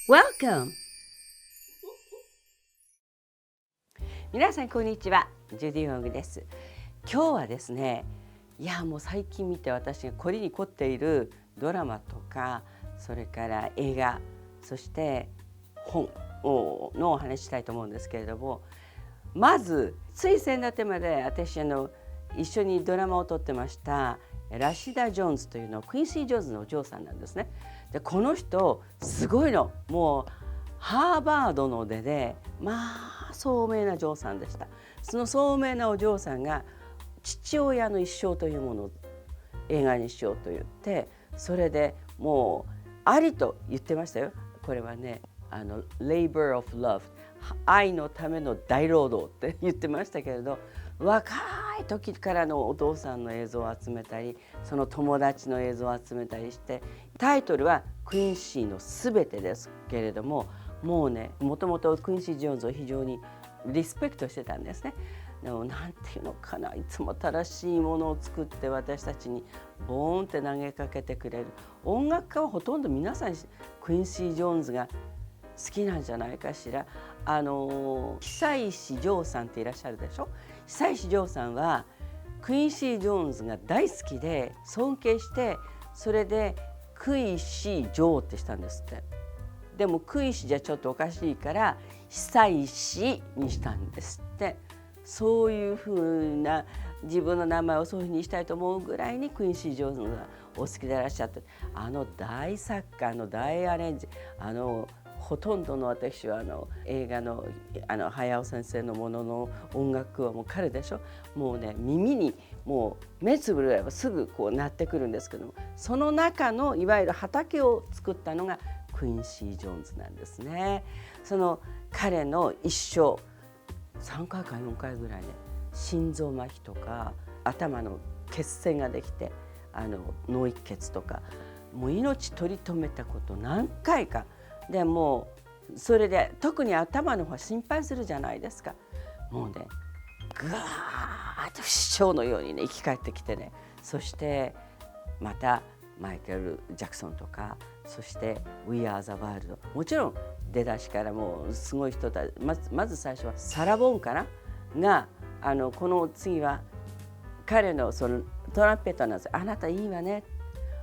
Welcome! 皆さんこんにちは、ジュディ・ホングです。今日はですね、もう最近見て私が凝りに凝っているドラマとか、それから映画、そして本のお話したいと思うんですけれども、まずつい先だてまで私一緒にドラマを撮ってましたラシダ・ジョーンズというのクインシー・ジョーンズのお嬢さんなんですね。でこの人すごいの、もうハーバードの出で聡明な嬢さんでした。その聡明なお嬢さんが父親の一生というものを映画にしようと言って、それでもうありと言ってましたよ。これはねLabor of Love、 愛のための大労働って言ってましたけれど、若い時からのお父さんの映像を集めたり、その友達の映像を集めたりして、タイトルはクインシーのすべてですけれども、もうね、もともとクインシー・ジョーンズを非常にリスペクトしてたんですね。でもなんていうのかな、いつも正しいものを作って私たちにボーンって投げかけてくれる。音楽家はほとんど皆さんクインシー・ジョーンズが好きなんじゃないかしら。久石譲さんっていらっしゃるでしょ。久石譲さんはクインシー・ジョーンズが大好きで尊敬して、それでクイシー・ジョーってしたんですって。でもクイシじゃちょっとおかしいから久石にしたんですって。そういうふうな自分の名前をそういうふうにしたいと思うぐらいにクインシー・ジョーンズがお好きでいらっしゃって、大作家の大アレンジ、ほとんどの私は映画の早尾先生のものの音楽はもう彼でしょ。もうね、耳にもう目つぶればすぐこう鳴ってくるんですけども、その中のいわゆる畑を作ったのがクインシー・ジョーンズなんですね。その彼の一生3回か4回ぐらいね、心臓麻痺とか頭の血栓ができて脳一血とか、もう命取り留めたこと何回かで、もうそれで特に頭の方は心配するじゃないですか。もうね、ぐわーっと不死鳥のようにね生き返ってきてね、そしてまたマイケル・ジャクソンとか、そして「We Are the World」、もちろん出だしからもうすごい人たち、まず最初はサラ・ボーンかながこの次は彼のそのトランペットなんですよ。あなたいいわね、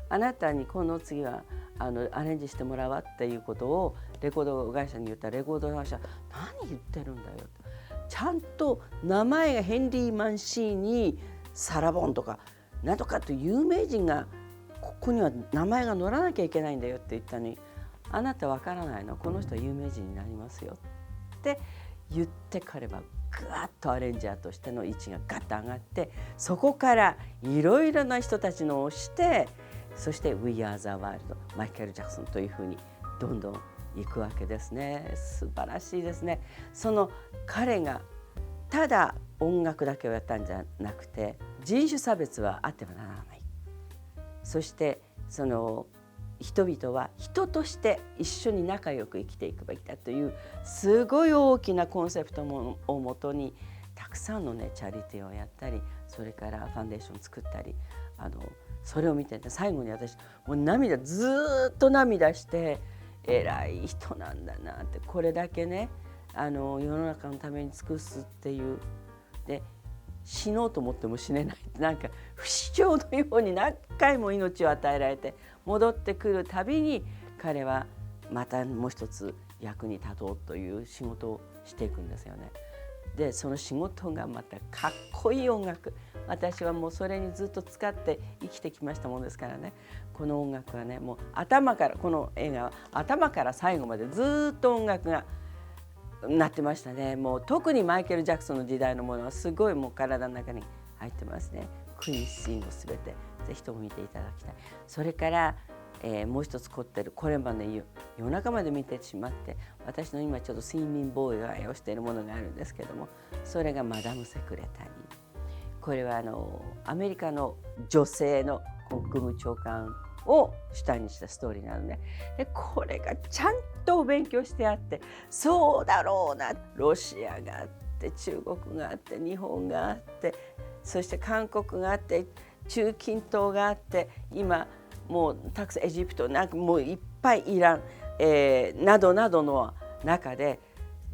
あなたにこの次はアレンジしてもらうわっていうことをレコード会社に言ったら、レコード会社何言ってるんだよ、ちゃんと名前がヘンリー・マンシーニ、サラ・ボーンとかなんとかという有名人がここには名前が載らなきゃいけないんだよって言ったのに、あなたわからないの、この人は有名人になりますよって言って、彼はぐわっとアレンジャーとしての位置がガッと上がって、そこからいろいろな人たちのをして、そして「We Are the World」マイケル・ジャクソンというふうにどんどんいくわけですね。素晴らしいですね。その彼がただ音楽だけをやったんじゃなくて、人種差別はあってはならない、そしてその人々は人として一緒に仲良く生きていくべきだというすごい大きなコンセプトをもとに、たくさんのねチャリティーをやったり、それからファンデーション作ったり、それを見てて最後に私もうずっと涙して、偉い人なんだなって、これだけね世の中のために尽くすっていう、で死のうと思っても死ねない、なんか不死鳥のように何回も命を与えられて戻ってくるたびに、彼はまたもう一つ役に立とうという仕事をしていくんですよね。でその仕事がまたかっこいい音楽、私はもうそれにずっと使って生きてきましたもんですからね。この音楽はね、もう頭から、この映画は頭から最後までずっと音楽がなってましたね。もう特にマイケル・ジャクソンの時代のものはすごいもう体の中に入ってますね。クインシーのすべて、ぜひとも見ていただきたい。それから、もう一つ凝ってる、これまで夜中まで見てしまって、私の今ちょっと睡眠妨害をしているものがあるんですけども、それがマダム・セクレタリー。これはアメリカの女性の国務長官を主体にしたストーリーなので、これがちゃんとお勉強してあって、そうだろうな、ロシアがあって中国があって日本があって、そして韓国があって中近東があって、今もうたくさんエジプト、なんかもういっぱいイラン、などなどの中で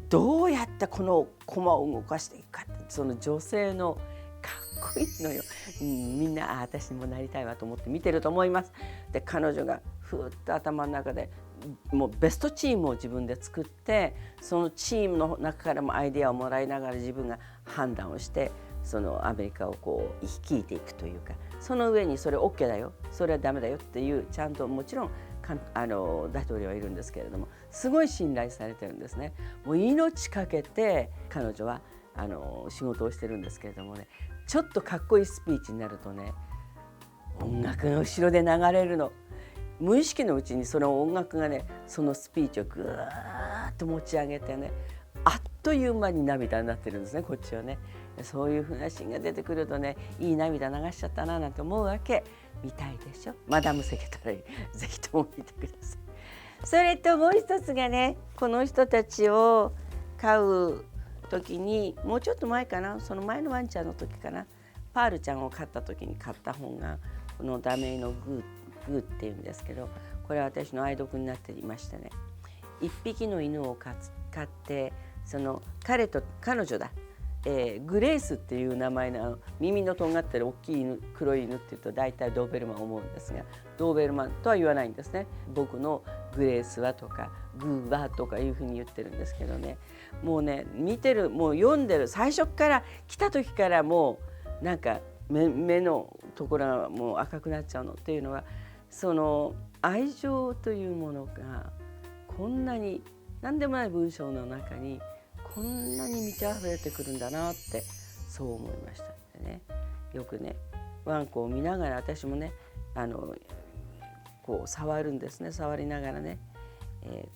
どうやってこの駒を動かしていくかって、その女性のかっこいいのよ、みんな私もなりたいわと思って見てると思います。で彼女がふーっと頭の中でもうベストチームを自分で作って、そのチームの中からもアイデアをもらいながら自分が判断をして、そのアメリカをこう率いていくというか、その上にそれ OK だよ、それはダメだよっていう、ちゃんともちろん大統領はいるんですけれども、すごい信頼されてるんですね。もう命かけて彼女は仕事をしてるんですけれどもね、ちょっとかっこいいスピーチになるとね、音楽の後ろで流れるの。無意識のうちにその音楽がね、そのスピーチをぐーっと持ち上げてね、あっという間に涙になってるんですね、こっちはね。そういう風なシーンが出てくるとね、いい涙流しちゃったななんて思うわけ。見たいでしょ、マダムセケタリー、ぜひとも見てください。それともう一つがね、この人たちを飼う時に、もうちょっと前かな、その前のワンちゃんの時かな、パールちゃんを飼った時に買った本がこのダメイのグーっていうんですけど、これは私の愛読になっていましてね、一匹の犬を飼って、その彼と彼女だ、グレースっていう名前の耳のとんがってる大きい犬、黒い犬っていうと大体ドーベルマンを思うんですが、ドーベルマンとは言わないんですね。僕のグレースはとかグーはとかいうふうに言ってるんですけどね、もうね見てる、もう読んでる、最初から来た時からもうなんか目のところがもう赤くなっちゃうのっていうのは、その愛情というものがこんなに何でもない文章の中にこんなに満ち溢れてくるんだなって、そう思いましたね。よくねワンコを見ながら私もねこう触るんですね。触りながらね、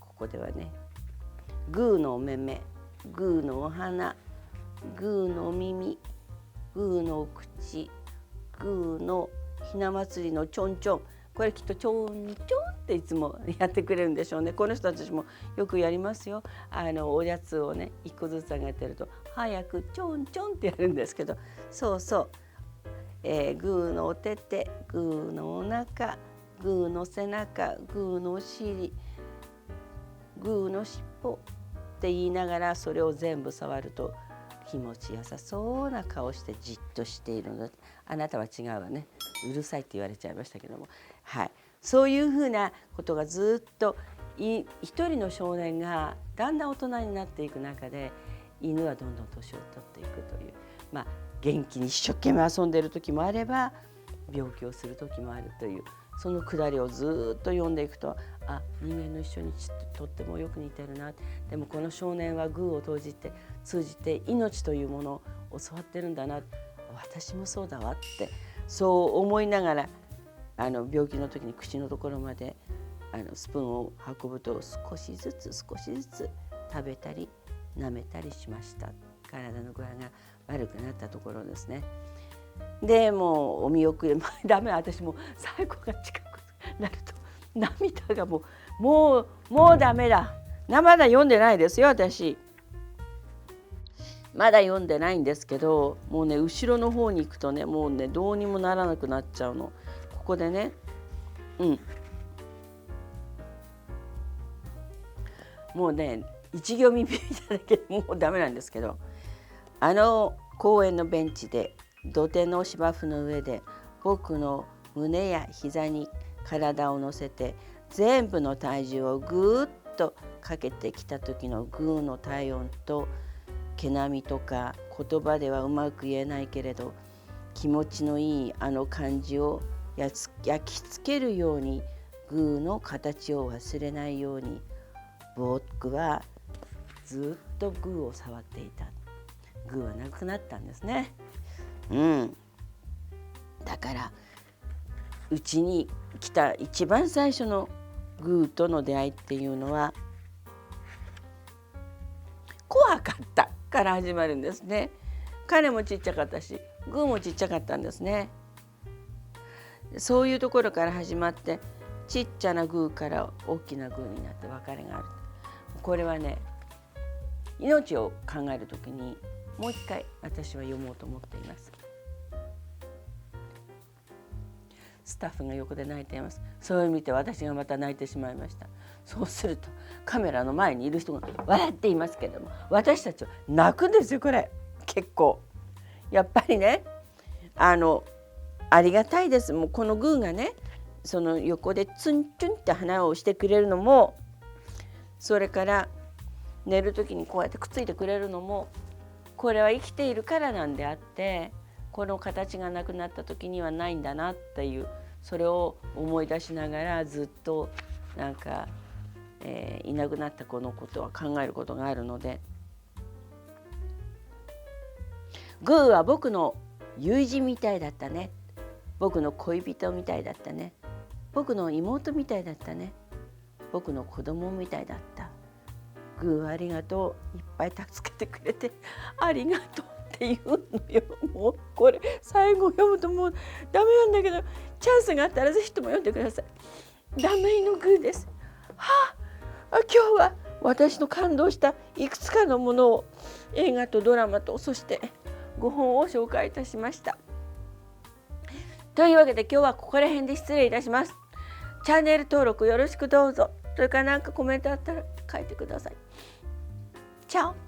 ここではね、グーのお目目、グーのお鼻、グーのお耳、グーのお口、グーのひな祭りのちょんちょん、これきっとちょんちょんっていつもやってくれるんでしょうね。この人たちもよくやりますよ。おやつをね一個ずつあげてると早くちょんちょんってやるんですけど、そうそう、グーのお手手、グーのお腹、グーの背中、グーのお尻、グーの尻尾って言いながらそれを全部触ると気持ちよさそうな顔してじっとしているので、あなたは違うわね、うるさいって言われちゃいましたけども、はい、そういうふうなことがずっと一人の少年がだんだん大人になっていく中で、犬はどんどん年を取っていくという、元気に一生懸命遊んでいる時もあれば病気をする時もあるという、そのくだりをずっと読んでいくと、あ、人間の一緒にとってもよく似てるな、でもこの少年はグーを通じて命というものを教わってるんだな、私もそうだわってそう思いながら、病気の時に口のところまでスプーンを運ぶと少しずつ食べたり舐めたりしました。体の具合が悪くなったところですね。でもうお見送りダメ、私も最後が近くなると涙がもうダメだ。まだ読んでないですよ、私まだ読んでないんですけど、もうね後ろの方に行くとね、もうねどうにもならなくなっちゃうの。ここでね、もうね一行見ただけでもうダメなんですけど、公園のベンチで土手の芝生の上で僕の胸や膝に体を乗せて全部の体重をぐーっとかけてきた時のグーの体温と毛並みとか、言葉ではうまく言えないけれど気持ちのいい感じを焼き付けるように、グーの形を忘れないように僕はずっとグーを触っていた。グーはなくなったんですね。だからうちに来た一番最初のグーとの出会いっていうのは怖かったから始まるんですね。彼もちっちゃかったしグーもちっちゃかったんですね。そういうところから始まって、ちっちゃなグーから大きなグーになって別れがある。これはね、命を考えるときにもう一回私は読もうと思っています。スタッフが横で泣いています。それを見て私がまた泣いてしまいました。そうするとカメラの前にいる人が笑っていますけれども、私たちは泣くんですよ。これ結構やっぱりね、ありがたいです。もうこのグーがね、その横でツンツンって鼻を押してくれるのも、それから寝る時にこうやってくっついてくれるのも、これは生きているからなんであって、この形がなくなった時にはないんだなっていう、それを思い出しながらずっとなんか、いなくなった子のことは考えることがあるので、グーは僕の友人みたいだったね、僕の恋人みたいだったね、僕の妹みたいだったね、僕の子供みたいだった。グーありがとう、いっぱい助けてくれてありがとうっていうのよ。もうこれ最後読むともうダメなんだけど、チャンスがあったらぜひとも読んでください。ダメイのグーです。今日は私の感動したいくつかのものを映画とドラマとそして5本を紹介いたしました。というわけで今日はここら辺で失礼いたします。チャンネル登録よろしくどうぞ。それから何かコメントあったら書いてください。チャオ。